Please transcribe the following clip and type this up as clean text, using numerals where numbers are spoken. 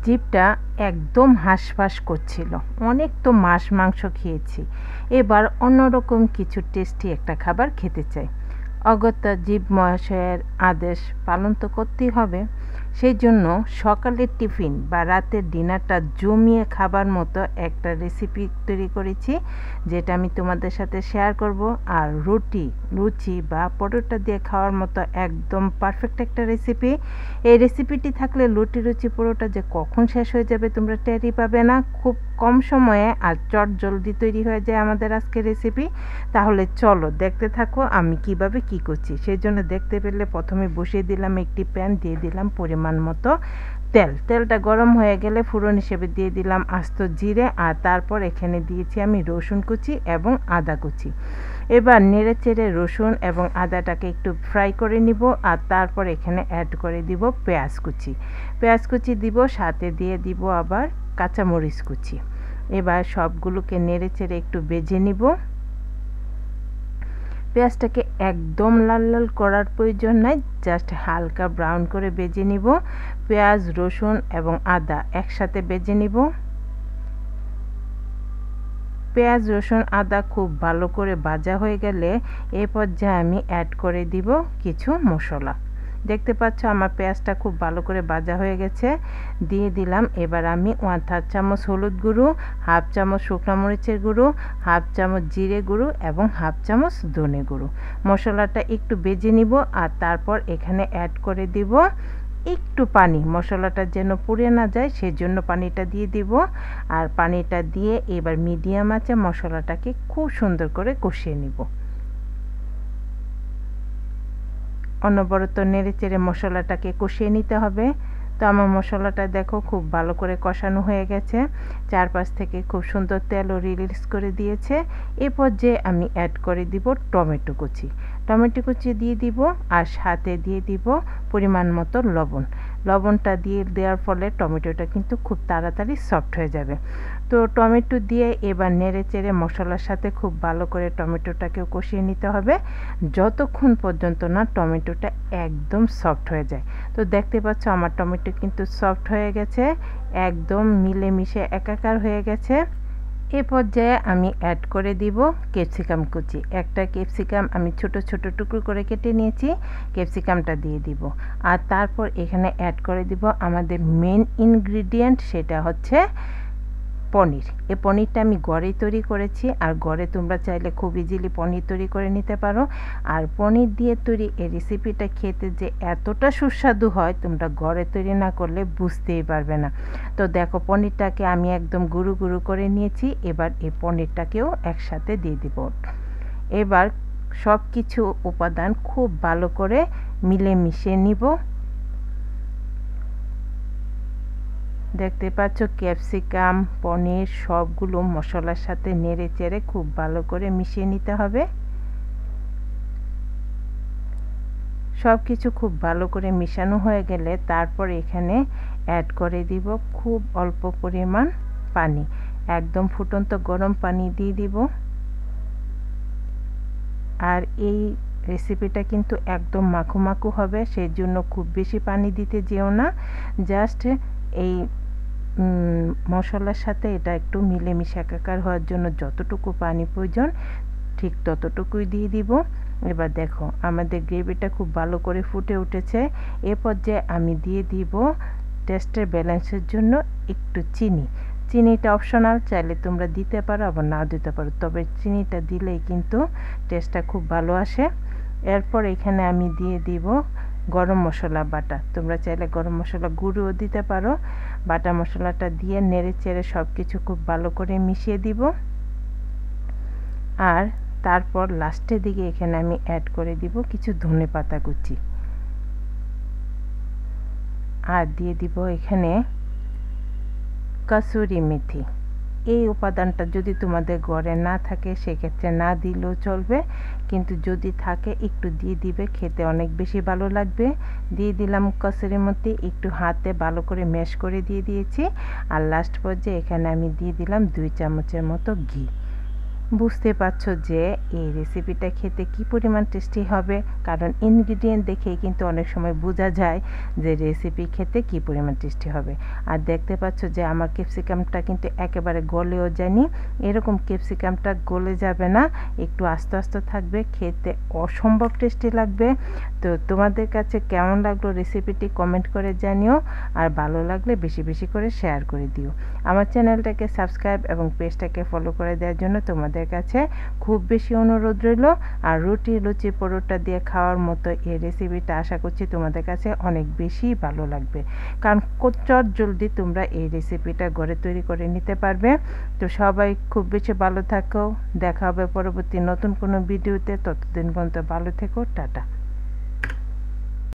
জিভটা একদম হাঁসফাঁস করছিল। অনেক তো মাংস খেয়েছি, এবার অন্যরকম কিছু টেস্টি একটা খাবার খেতে চাই। অগত্যা জীব মহাশয়ের আদেশ পালন তো করতেই হবে। সেই জন্য সকালের টিফিন বা রাতের ডিনারটা জমিয়ে খাবার মতো একটা রেসিপি তৈরি করেছি, যেটা আমি তোমাদের সাথে শেয়ার করব। আর লুচি বা পরোটা দিয়ে খাওয়ার মতো একদম পারফেক্ট একটা রেসিপি। এই রেসিপিটি থাকলে লুচি পরোটা যে কখন শেষ হয়ে যাবে তোমরা টেরই পাবে না। খুব কম সময়ে আর জলদি তৈরি হয়ে যায় আমাদের আজকের রেসিপি। তাহলে চলো দেখতে থাকো আমি কিভাবে কি করছি। সেই জন্য দেখতে পেলে প্রথমে বসিয়ে দিলাম একটি প্যান, দিয়ে দিলাম পরিমাণ মতো তেলটা গরম হয়ে গেলে ফোড়ন হিসেবে দিয়ে দিলাম আস্ত জিরে, আর তারপর এখানে দিয়েছি আমি রসুন কুচি এবং আদা কুচি। এবার নেড়েচেড়ে রসুন এবং আদাটাকে একটু ফ্রাই করে নিব, আর তারপর এখানে অ্যাড করে দিব পেঁয়াজ কুচি দিব, সাথে দিয়ে দিব আবার কাঁচামরিচ কুচি। এবার সবগুলোকে নেড়েচেড়ে একটু ভেজে নিব। পেঁয়াজটাকে একদম লাল লাল করার প্রয়োজন নাই, জাস্ট হালকা ব্রাউন করে ভেজে নিব। পেঁয়াজ, রসুন এবং আদা একসাথে ভেজে নিব। পেঁয়াজ, রসুন, আদা খুব ভালো করে ভাজা হয়ে গেলে এই পর্যায়ে আমি অ্যাড করে দিব কিছু মশলা। দেখতে পাচ্ছ আমার পেঁয়াজটা খুব ভালো করে ভাজা হয়ে গেছে। দিয়ে দিলাম এবার আমি 1/3 চামচ হলুদ গুঁড়ো, 1/2 চামচ শুকনো মরিচের গুঁড়ো, 1/2 চামচ জিরে গুঁড়ো এবং 1/2 চামচ ধনে গুঁড়ো। মশলাটা একটু ভেজে নিব, আর তারপর এখানে অ্যাড করে দিব একটু পানি। মশলাটা যেন পুড়ে না যায় সেজন্য পানিটা দিয়ে দিব। আর পানিটা দিয়ে এবার মিডিয়াম আঁচে মশলাটাকে খুব সুন্দর করে কষিয়ে নিব। অনবরত নেড়েচেড়ে মশলাটাকে কষিয়ে নিতে হবে। তো আমার মশলাটা দেখো খুব ভালো করে কষানো হয়ে গেছে, চারপাশ থেকে খুব সুন্দর তেলও রিলিজ করে দিয়েছে। এ পর্যায়ে আমি অ্যাড করে দিব টমেটো কুচি দিয়ে দিব, আর সাথে দিয়ে দিব পরিমাণ মতো লবণটা দিয়ে দেওয়ার ফলে টমেটোটা কিন্তু খুব তাড়াতাড়ি সফট হয়ে যাবে। তো টমেটো দিয়ে এবার নেড়েচেড়ে মশলার সাথে খুব ভালো করে টমেটোটাকেও কষিয়ে নিতে হবে, যতক্ষণ পর্যন্ত না টমেটোটা একদম সফট হয়ে যায়। তো দেখতে পাচ্ছ আমার টমেটো কিন্তু সফট হয়ে গেছে, একদম মিলেমিশে একাকার হয়ে গেছে। এ পর্যায়ে আমি অ্যাড করে দিব ক্যাপসিকাম কুচি। একটা ক্যাপসিকাম আমি ছোট ছোট টুকরো করে কেটে নিয়েছি, ক্যাপসিকামটা দিয়ে দিব। আর তারপর এখানে অ্যাড করে দিব আমাদের মেন ইনগ্রিডিয়েন্ট, সেটা হচ্ছে পনির। এই পনিরটা আমি ঘরেই তৈরি করেছি, আর ঘরে তোমরা চাইলে খুব ইজিলি পনির তৈরি করে নিতে পারো। আর পনির দিয়ে তৈরি এই রেসিপিটা খেতে যে এতটা সুস্বাদু হয় তোমরা ঘরে তৈরি না করলে বুঝতেই পারবে না। তো দেখো পনিরটাকে আমি একদম গুঁড়ো গুঁড়ো করে নিয়েছি। এবার এই পনিরটাকেও একসাথে দিয়ে দিব। এবার সব কিছু উপাদান খুব ভালো করে মিশিয়ে নিব। দেখতে পাচ্ছ ক্যাপসিকাম, পনির সবগুলো মশলার সাথে নেড়েচেড়ে খুব ভালো করে মিশিয়ে নিতে হবে। সব কিছু খুব ভালো করে মিশানো হয়ে গেলে তারপর এখানে অ্যাড করে দিব খুব অল্প পরিমাণ পানি, একদম ফুটন্ত গরম পানি দিয়ে দিব। আর এই রেসিপিটা কিন্তু একদম মাখো হবে, সেই জন্য খুব বেশি পানি দিতে যেও না। জাস্ট এই মশলার সাথে এটা একটু মিলেমিশে একাকার হওয়ার জন্য যতটুকু পানি প্রয়োজন ঠিক ততটুকুই দিয়ে দিব। এবার দেখো আমাদের গ্রেভিটা খুব ভালো করে ফুটে উঠেছে। এ পর্যায়ে আমি দিয়ে দিব টেস্টের ব্যালেন্সের জন্য একটু চিনিটা অপশনাল, চাইলে তোমরা দিতে পারো আবার নাও দিতে পারো, তবে চিনিটা দিলেই কিন্তু টেস্টটা খুব ভালো আসে। এরপর এখানে আমি দিয়ে দিব গরম মশলা বাটা, তোমরা চাইলে গরম মশলা গুঁড়োও দিতে পারো। বাটা মশলাটা দিয়ে নেড়েচেড়ে সব কিছু খুব ভালো করে মিশিয়ে দিব। আর তারপর লাস্টের দিকে এখানে আমি অ্যাড করে দিব কিছু ধনেপাতা কুচি, আর দিয়ে দিব এখানে কসুরি মেথি। এই উপাদানটা যদি তোমাদের ঘরে না থাকে সেক্ষেত্রে না দিলেও চলবে, কিন্তু যদি থাকে একটু দিয়ে দিবে, খেতে অনেক বেশি ভালো লাগবে। দিয়ে দিলাম কসুরি মেথি, একটু হাতে ভালো করে ম্যাশ করে দিয়ে দিয়েছি। আর লাস্ট পর্যায়ে এখানে আমি দিয়ে দিলাম 2 চামচের মতো ঘি। বুঝতে পারছো যে এই রেসিপিটা খেতে কি পরিমাণ টেস্টি হবে, কারণ ইনগ্রিডিয়েন্ট দেখেই কিন্তু অনেক সময় বোঝা যায় যে রেসিপি খেতে কি পরিমাণ টেস্টি হবে। আর দেখতে পাচ্ছ যে আমার ক্যাপসিকামটা কিন্তু একেবারে গলেও যায়নি, এরকম ক্যাপসিকামটা গলে যাবে না, একটু আস্তে আস্তে থাকবে, খেতে অসম্ভব টেস্টি লাগবে। তো তোমাদের কাছে কেমন লাগলো রেসিপিটি কমেন্ট করে জানিও, আর ভালো লাগলে বেশি বেশি করে শেয়ার করে দিও। আমার চ্যানেলটাকে সাবস্ক্রাইব এবং পেজটাকে ফলো করে দেওয়ার জন্য তোমাদের কাছে খুব বেশি অনুরোধ রইল। আর রুটি, লুচি, পরোটা দিয়ে খাওয়ার মতো এই রেসিপিটা আশা করছি তোমাদের কাছে অনেক বেশি ভালো লাগবে, কারণ চট জলদি তোমরা এই রেসিপিটা ঘরে তৈরি করে নিতে পারবে। তো সবাই খুব বেশি ভালো থাকো, দেখা হবে পরবর্তী নতুন কোনো ভিডিওতে, ততদিন পর্যন্ত ভালো থেকো, টাটা।